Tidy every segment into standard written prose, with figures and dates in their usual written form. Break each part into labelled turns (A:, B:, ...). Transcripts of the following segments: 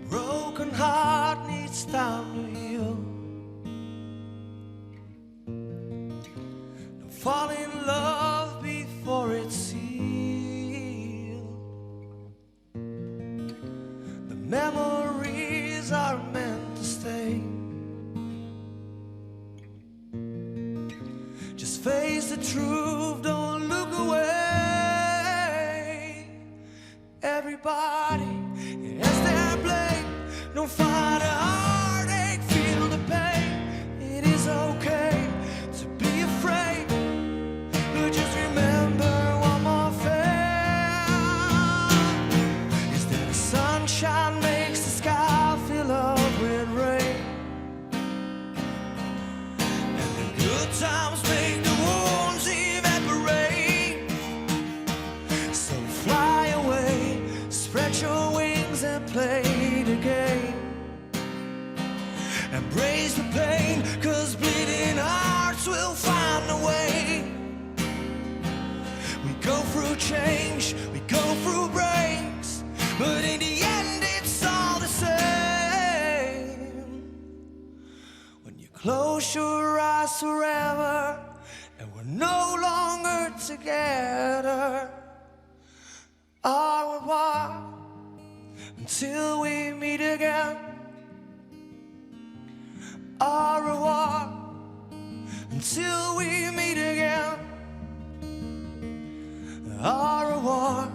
A: Broken heart needs time to heal. Don't fall in love before it's healed. The memories are meant to stay. Just face the truth, don't look away. Everybody has their blame. Don't fight a heartache, feel the pain. It is okay to be afraid, but just remember one more thing, is that the sunshine makes the sky fill up with rain, and the good times make the wounds evaporate. So fly away, spread your wings and play the game. Embrace the pain, 'cause bleeding hearts will find a way. We go through change, we go through breaks, but in the end it's all the same. When you close your eyes forever and we're no longer together, au revoir until we meet again. Au revoir until we meet again. Au revoir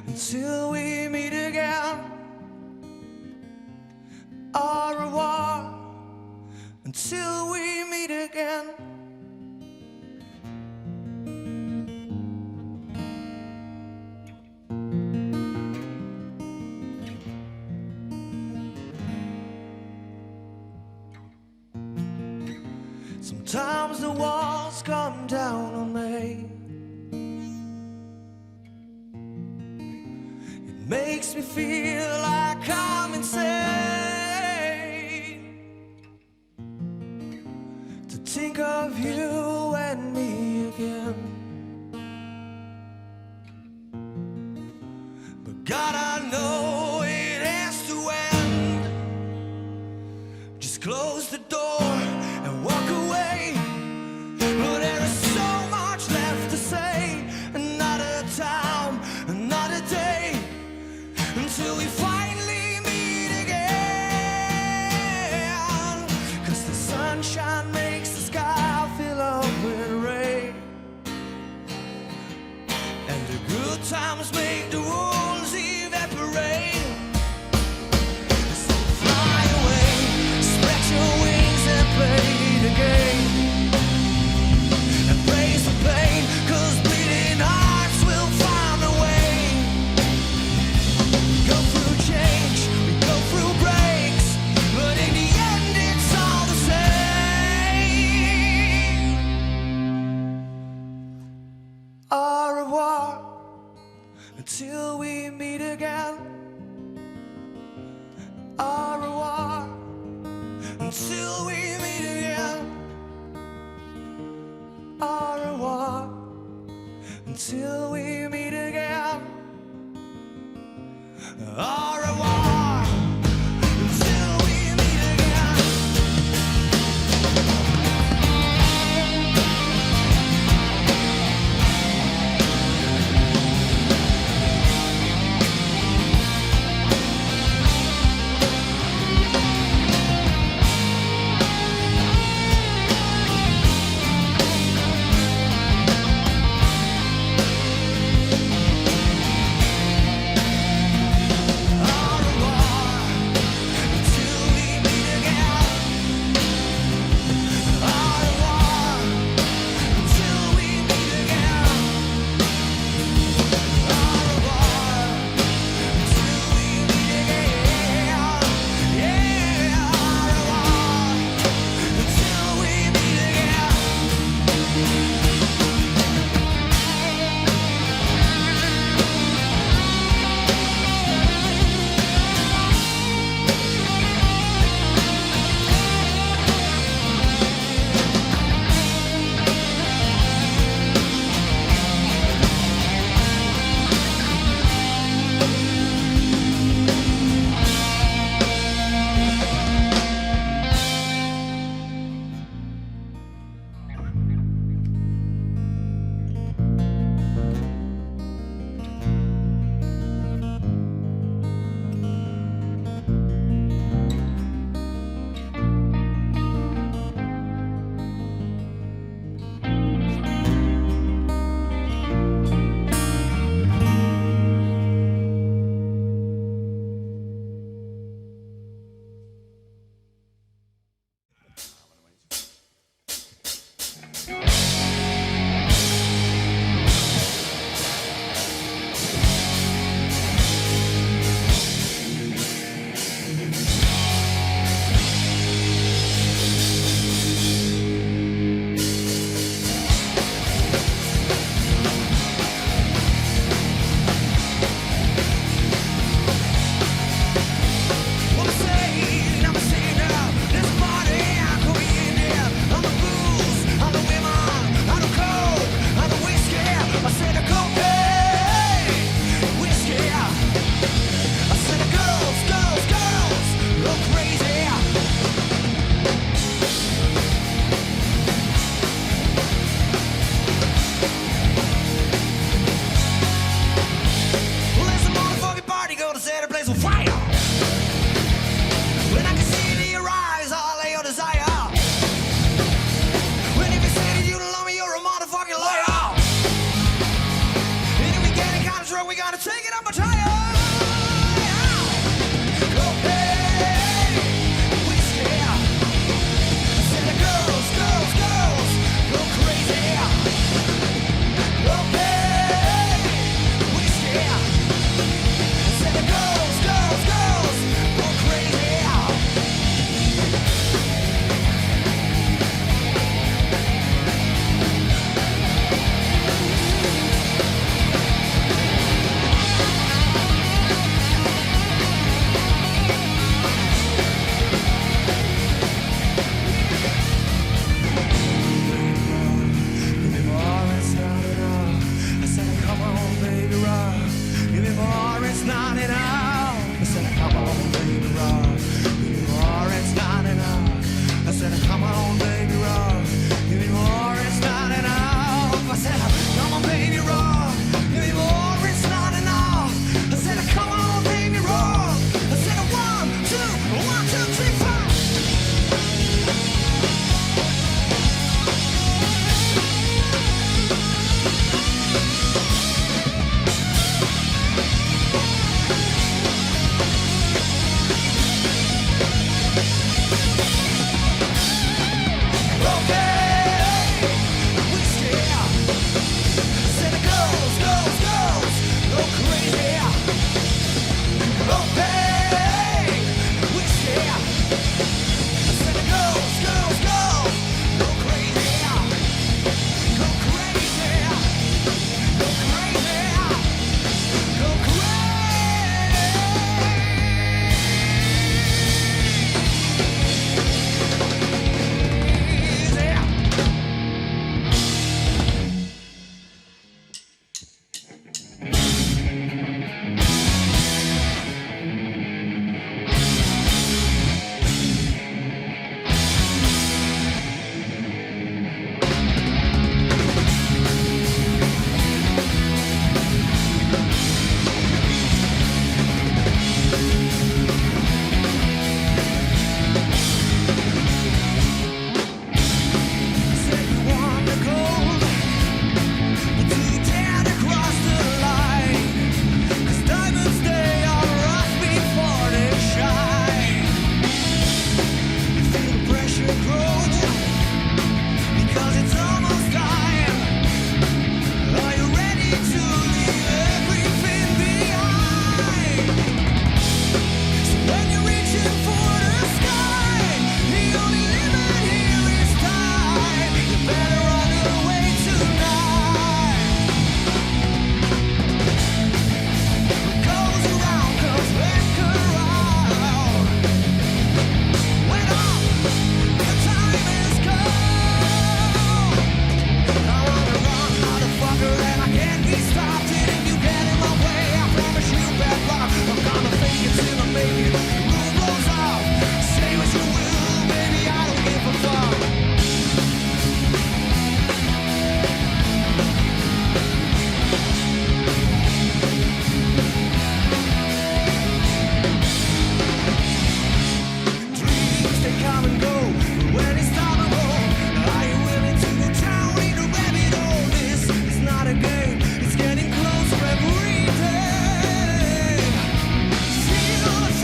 A: until we meet again. Au revoir until we meet again. Sometimes the walls come down on me. It makes me feel like I'm insane to think of you and me again. But God, I know it has to end. Just close the door and walk away. But there is so much left to say. Another time, another day, until we finally meet again. 'Cause the sunshine makes the sky fill up with rain, and the good times make the wounds evaporate. So fly away, spread your wings and play the game. Embrace the pain, 'cause bleeding hearts will find a way. We go through change, we go through breaks, but in the end it's all the same. Au revoir until we meet again. Au revoir until we meet again. Au revoir until we meet again. Au revoir until we meet again. When I can see it in your eyes, all of your desire. When if you say that you don't love me, you're a motherfucking liar. And if we get it kind of drunk, we gotta take it up much higher.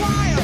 A: Fire!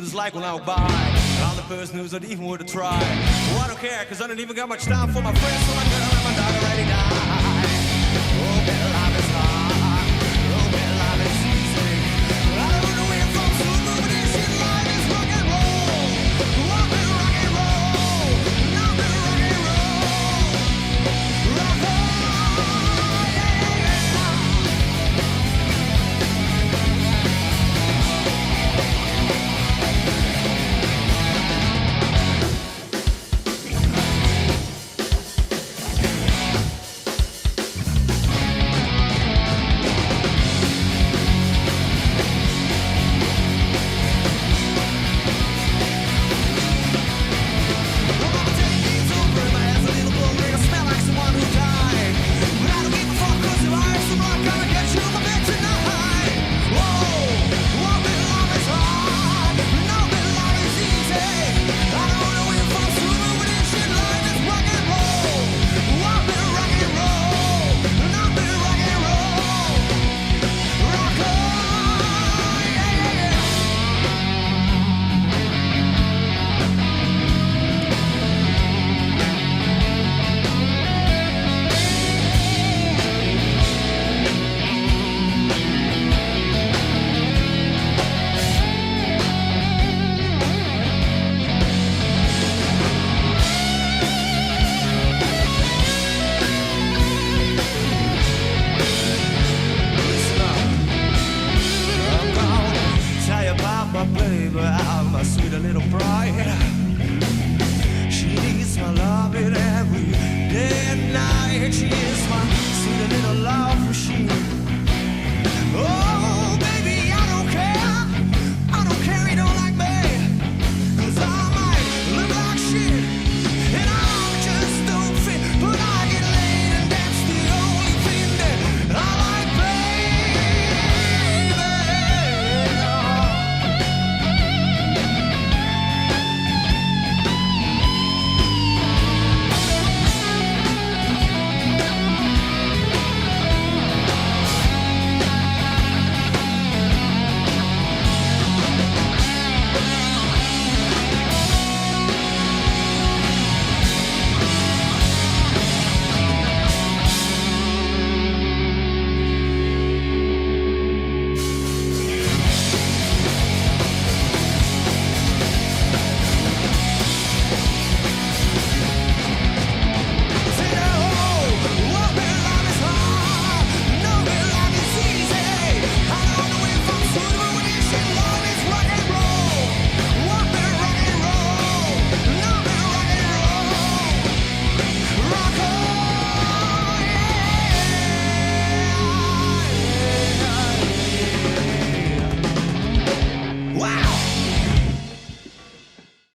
A: it's like when I walk by. I'm the person who's not even worth a try. Well, I don't care, cause I don't even got much time for my friends, so I